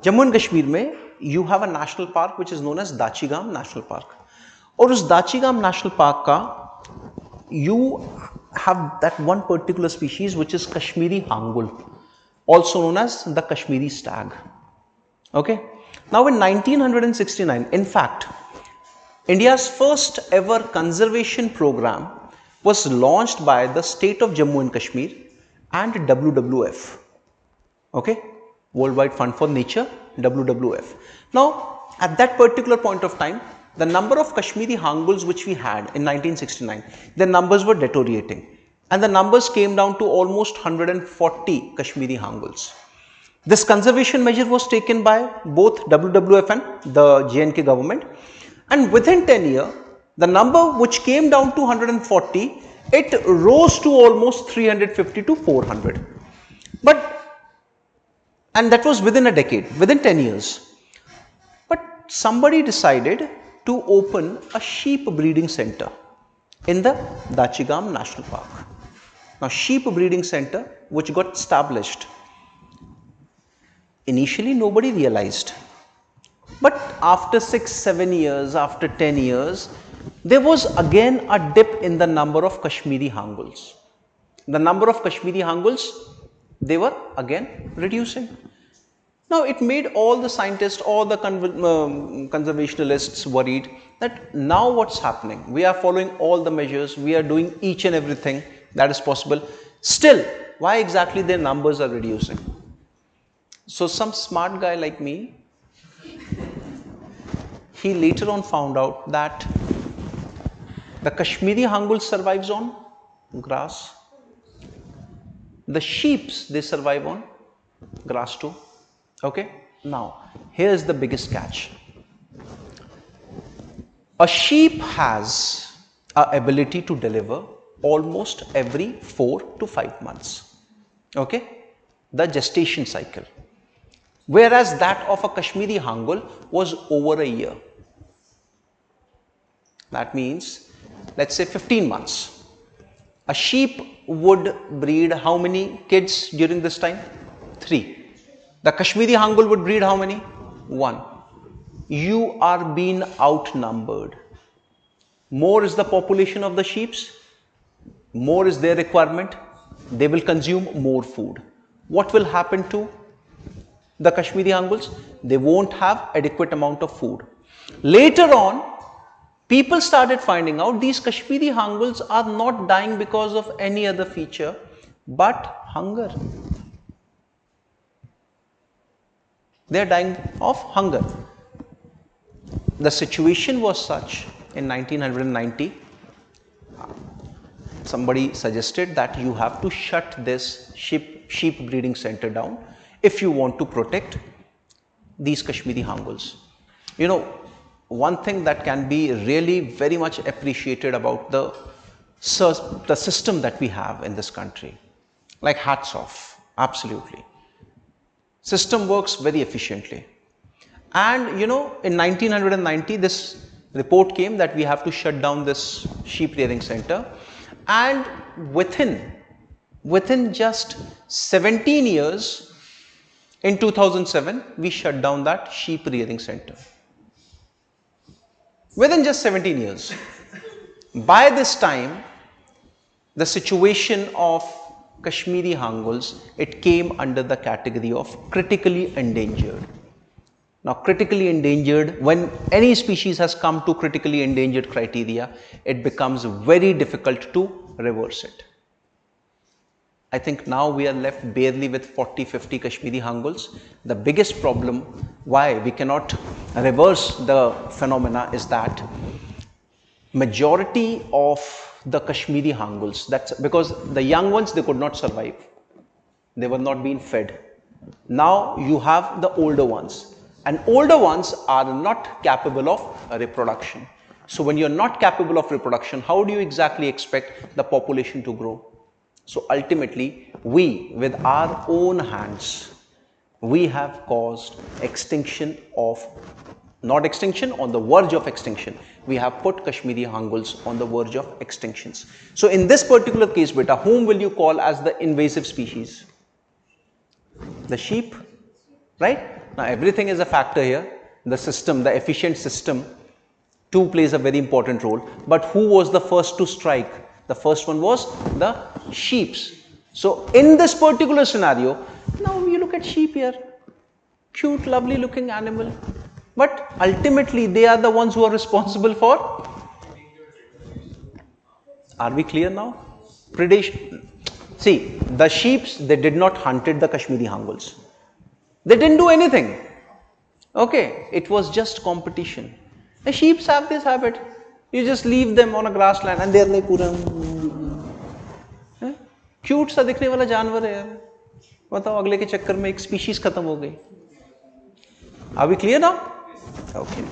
Jammu and Kashmir में you have a national park which is known as Dachigam national park, और उस Dachigam national park का you have that one particular species which is Kashmiri hangul, also known as the Kashmiri stag. Okay, now in 1969, in fact, India's first ever conservation program was launched by the state of Jammu and Kashmir and WWF. Okay, Worldwide Fund for Nature, WWF. Now, at that particular point of time, the number of Kashmiri Hanguls which we had in 1969, their numbers were deteriorating. And the numbers came down to almost 140 Kashmiri Hanguls. This conservation measure was taken by both WWF and the J&K government, and within 10 years, the number which came down to 140, it rose to almost 350 to 400. And that was within a decade, within 10 years. But somebody decided to open a sheep breeding center in the Dachigam National Park. Now, sheep breeding center which got established, initially nobody realized, but after 6-7 years, after 10 years, there was again a dip in the number of Kashmiri Hanguls. The number of Kashmiri Hanguls, they were again reducing. Now, it made all the scientists, all the conservationists worried that now what's happening? We are following all the measures, we are doing each and everything that is possible. Still, why exactly their numbers are reducing? So, some smart guy like me, he later on found out that the Kashmiri Hangul survives on grass. The sheeps, they survive on grass too. Okay, now here's the biggest catch. A sheep has an ability to deliver almost every 4 to 5 months. Okay, the gestation cycle, whereas that of a Kashmiri Hangul was over a year. That means, let's say 15 months. A sheep would breed how many kids during this time? 3. The Kashmiri Hangul would breed how many? 1. You are being outnumbered. More is the population of the sheep, more is their requirement, they will consume more food. What will happen to the Kashmiri Hanguls? They won't have adequate amount of food. Later on, people started finding out these Kashmiri Hanguls are not dying because of any other feature but hunger. They are dying of hunger. The situation was such in 1990, somebody suggested that you have to shut this sheep breeding center down if you want to protect these Kashmiri Hanguls. You know, one thing that can be really very much appreciated about the system that we have in this country, like hats off, absolutely. System works very efficiently. And you know, in 1990, this report came that we have to shut down this sheep rearing center, and within just 17 years, in 2007, we shut down that sheep rearing center. Within just 17 years. By this time, the situation of Kashmiri Hanguls, it came under the category of critically endangered. Now, critically endangered, when any species has come to critically endangered criteria, it becomes very difficult to reverse it. I think now we are left barely with 40-50 Kashmiri Hanguls. The biggest problem why we cannot reverse the phenomena is that majority of the Kashmiri Hanguls, that's because the young ones, they could not survive. They were not being fed. Now you have the older ones, and older ones are not capable of reproduction. So when you're not capable of reproduction, how do you exactly expect the population to grow? So ultimately, we, with our own hands, we have caused extinction of, not extinction, on the verge of extinction. We have put Kashmiri Hanguls on the verge of extinctions. So in this particular case, beta, whom will you call as the invasive species? The sheep, right? Now everything is a factor here. The system, the efficient system too plays a very important role. But who was the first to strike? The first one was the sheeps. So in this particular scenario, now you look at sheep here, cute, lovely looking animal. But ultimately they are the ones who are responsible for. Are we clear now? Predation. See, the sheeps, they did not hunted the Kashmiri Hanguls. They didn't do anything. Okay, it was just competition. The sheep have this habit. You just leave them on a grassland and they're like पूरा cute सा दिखने वाला जानवर है यार. बताओ अगले के चक्कर में एक स्पीशीज खत्म हो गई. Are we clear now? Okay.